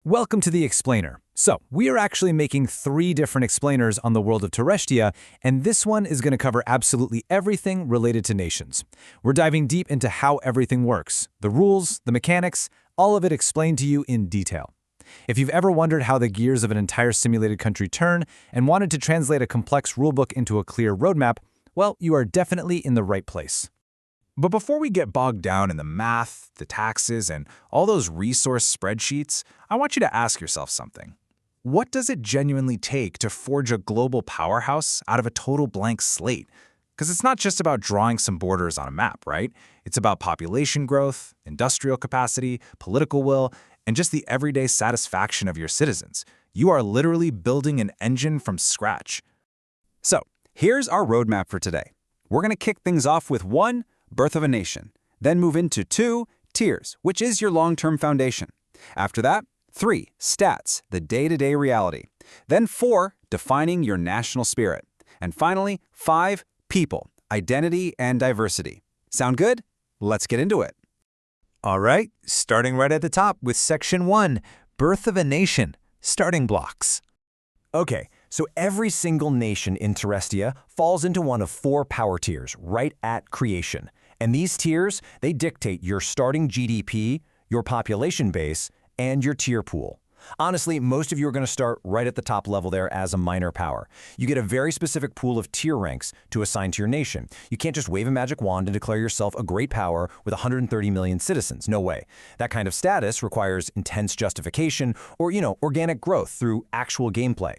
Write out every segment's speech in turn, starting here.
Welcome to the Explainer. So, we are actually making 3 different explainers on the world of Terestia, and this one is going to cover absolutely everything related to nations. We're diving deep into how everything works, the rules, the mechanics, all of it explained to you in detail. If you've ever wondered how the gears of an entire simulated country turn and wanted to translate a complex rulebook into a clear roadmap, well, you are definitely in the right place. But before we get bogged down in the math, the taxes, and all those resource spreadsheets, I want you to ask yourself something. What does it genuinely take to forge a global powerhouse out of a total blank slate? Because it's not just about drawing some borders on a map, right? It's about population growth, industrial capacity, political will, and just the everyday satisfaction of your citizens. You are literally building an engine from scratch. So, here's our roadmap for today. We're going to kick things off with 1, birth of a nation. Then move into 2, tiers, which is your long-term foundation. After that, 3, stats, the day-to-day reality. Then 4, defining your national spirit. And finally, 5, people, identity, and diversity. Sound good? Let's get into it. All right, starting right at the top with Section 1, Birth of a Nation, Starting Blocks. Okay, so every single nation in Terestia falls into one of 4 power tiers right at creation. And these tiers, they dictate your starting GDP, your population base, and your tier pool. Honestly, most of you are going to start right at the top level there as a minor power. You get a very specific pool of tier ranks to assign to your nation. You can't just wave a magic wand and declare yourself a great power with 130 million citizens. No way. That kind of status requires intense justification or, organic growth through actual gameplay.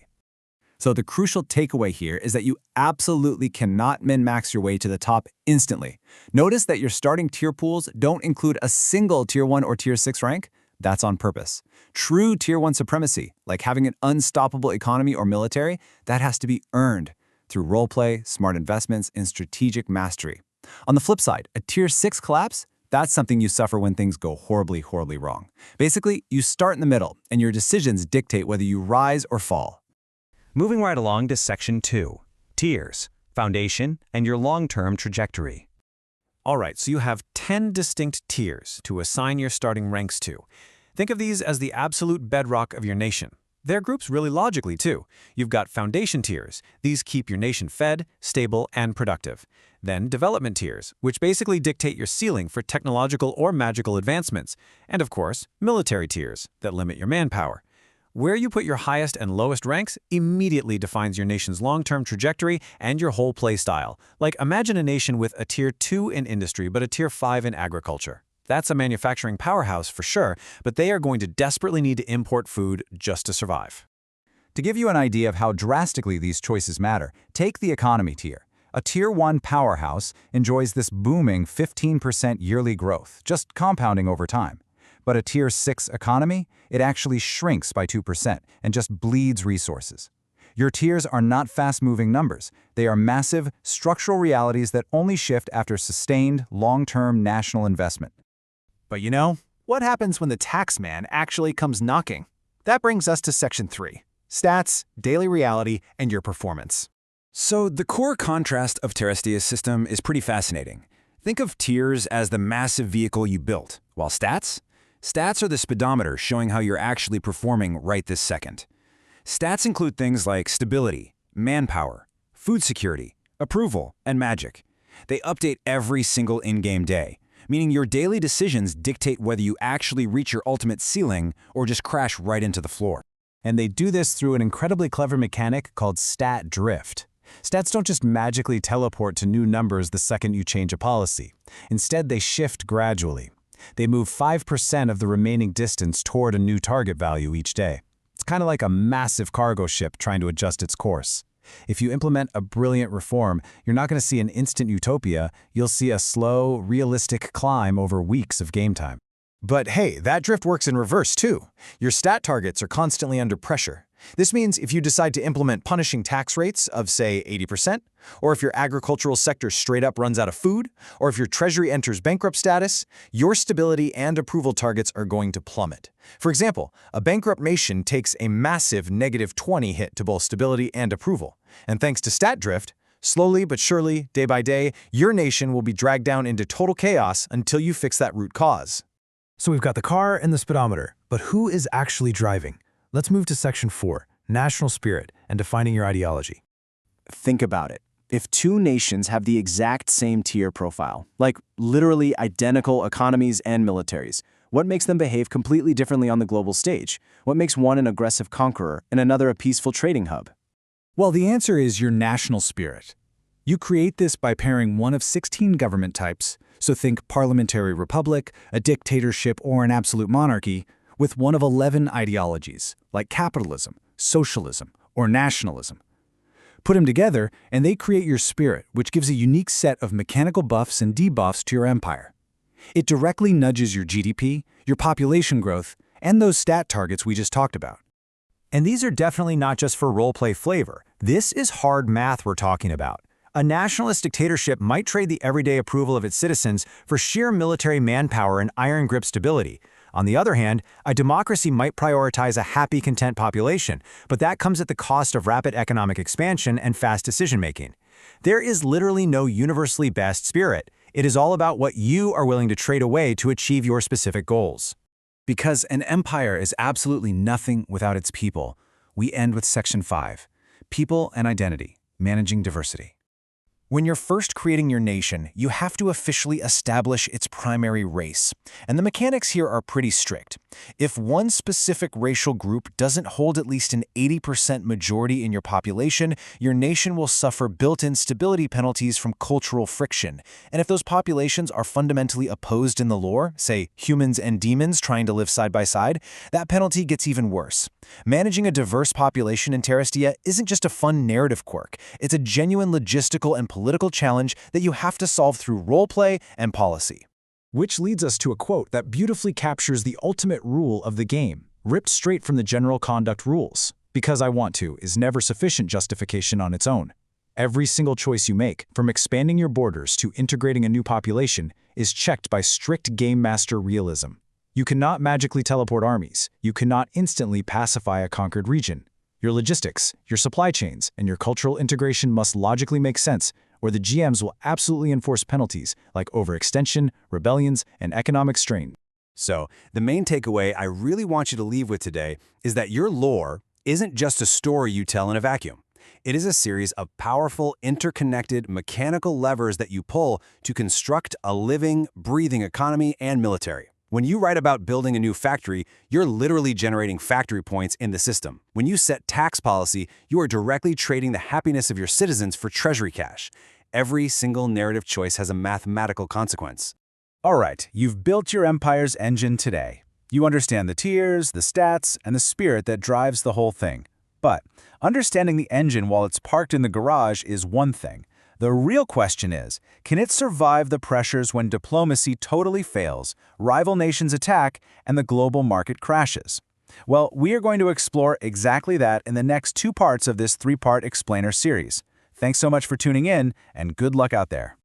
So the crucial takeaway here is that you absolutely cannot min-max your way to the top instantly. Notice that your starting tier pools don't include a single Tier 1 or Tier 6 rank. That's on purpose. True Tier 1 supremacy, like having an unstoppable economy or military, that has to be earned through roleplay, smart investments, and strategic mastery. On the flip side, a Tier 6 collapse, that's something you suffer when things go horribly, horribly wrong. Basically, you start in the middle, and your decisions dictate whether you rise or fall. Moving right along to Section 2, Tiers, Foundation, and your long-term trajectory. All right, so you have 10 distinct tiers to assign your starting ranks to. Think of these as the absolute bedrock of your nation. They're grouped really logically, too. You've got foundation tiers. These keep your nation fed, stable, and productive. Then development tiers, which basically dictate your ceiling for technological or magical advancements. And of course, military tiers that limit your manpower. Where you put your highest and lowest ranks immediately defines your nation's long-term trajectory and your whole play style. Like, imagine a nation with a Tier 2 in industry but a Tier 5 in agriculture. That's a manufacturing powerhouse for sure, but they are going to desperately need to import food just to survive. To give you an idea of how drastically these choices matter, take the economy tier. A Tier 1 powerhouse enjoys this booming 15% yearly growth, just compounding over time. But a Tier 6 economy, it actually shrinks by 2% and just bleeds resources. Your tiers are not fast-moving numbers. They are massive, structural realities that only shift after sustained, long-term national investment. But what happens when the tax man actually comes knocking? That brings us to Section 3, Stats, Daily Reality, and your performance. So the core contrast of Terestia's system is pretty fascinating. Think of tiers as the massive vehicle you built, while stats are the speedometer showing how you're actually performing right this second. Stats include things like stability, manpower, food security, approval, and magic. They update every single in-game day, meaning your daily decisions dictate whether you actually reach your ultimate ceiling or just crash right into the floor. And they do this through an incredibly clever mechanic called stat drift. Stats don't just magically teleport to new numbers the second you change a policy. Instead, they shift gradually. They move 5% of the remaining distance toward a new target value each day. It's kind of like a massive cargo ship trying to adjust its course. If you implement a brilliant reform, you're not going to see an instant utopia, you'll see a slow, realistic climb over weeks of game time. But hey, that drift works in reverse too. Your stat targets are constantly under pressure. This means if you decide to implement punishing tax rates of, say, 80%, or if your agricultural sector straight up runs out of food, or if your treasury enters bankrupt status, your stability and approval targets are going to plummet. For example, a bankrupt nation takes a massive -20 hit to both stability and approval. And thanks to stat drift, slowly but surely, day by day, your nation will be dragged down into total chaos until you fix that root cause. So we've got the car and the speedometer, but who is actually driving? Let's move to Section 4, National Spirit and Defining Your Ideology. Think about it. If two nations have the exact same tier profile, like literally identical economies and militaries, what makes them behave completely differently on the global stage? What makes one an aggressive conqueror and another a peaceful trading hub? Well, the answer is your national spirit. You create this by pairing one of 16 government types, so think parliamentary republic, a dictatorship, or an absolute monarchy, with one of 11 ideologies, like capitalism, socialism, or nationalism. Put them together, and they create your spirit, which gives a unique set of mechanical buffs and debuffs to your empire. It directly nudges your GDP, your population growth, and those stat targets we just talked about. And these are definitely not just for roleplay flavor. This is hard math we're talking about. A nationalist dictatorship might trade the everyday approval of its citizens for sheer military manpower and iron grip stability. On the other hand, a democracy might prioritize a happy, content population, but that comes at the cost of rapid economic expansion and fast decision-making. There is literally no universally best spirit. It is all about what you are willing to trade away to achieve your specific goals. Because an empire is absolutely nothing without its people, we end with Section 5, People and Identity, Managing Diversity. When you're first creating your nation, you have to officially establish its primary race. And the mechanics here are pretty strict. If one specific racial group doesn't hold at least an 80% majority in your population, your nation will suffer built-in stability penalties from cultural friction. And if those populations are fundamentally opposed in the lore, say humans and demons trying to live side by side, that penalty gets even worse. Managing a diverse population in Terestia isn't just a fun narrative quirk. It's a genuine logistical and political challenge that you have to solve through roleplay and policy. Which leads us to a quote that beautifully captures the ultimate rule of the game, ripped straight from the general conduct rules. Because I want to is never sufficient justification on its own. Every single choice you make, from expanding your borders to integrating a new population, is checked by strict game master realism. You cannot magically teleport armies. You cannot instantly pacify a conquered region. Your logistics, your supply chains, and your cultural integration must logically make sense, or the GMs will absolutely enforce penalties like overextension, rebellions, and economic strain. So, the main takeaway I really want you to leave with today is that your lore isn't just a story you tell in a vacuum. It is a series of powerful, interconnected, mechanical levers that you pull to construct a living, breathing economy and military. When you write about building a new factory, you're literally generating factory points in the system. When you set tax policy, you are directly trading the happiness of your citizens for treasury cash. Every single narrative choice has a mathematical consequence. All right, you've built your empire's engine today. You understand the tiers, the stats, and the spirit that drives the whole thing. But understanding the engine while it's parked in the garage is one thing. The real question is, can it survive the pressures when diplomacy totally fails, rival nations attack, and the global market crashes? Well, we are going to explore exactly that in the next 2 parts of this 3-part explainer series. Thanks so much for tuning in, and good luck out there.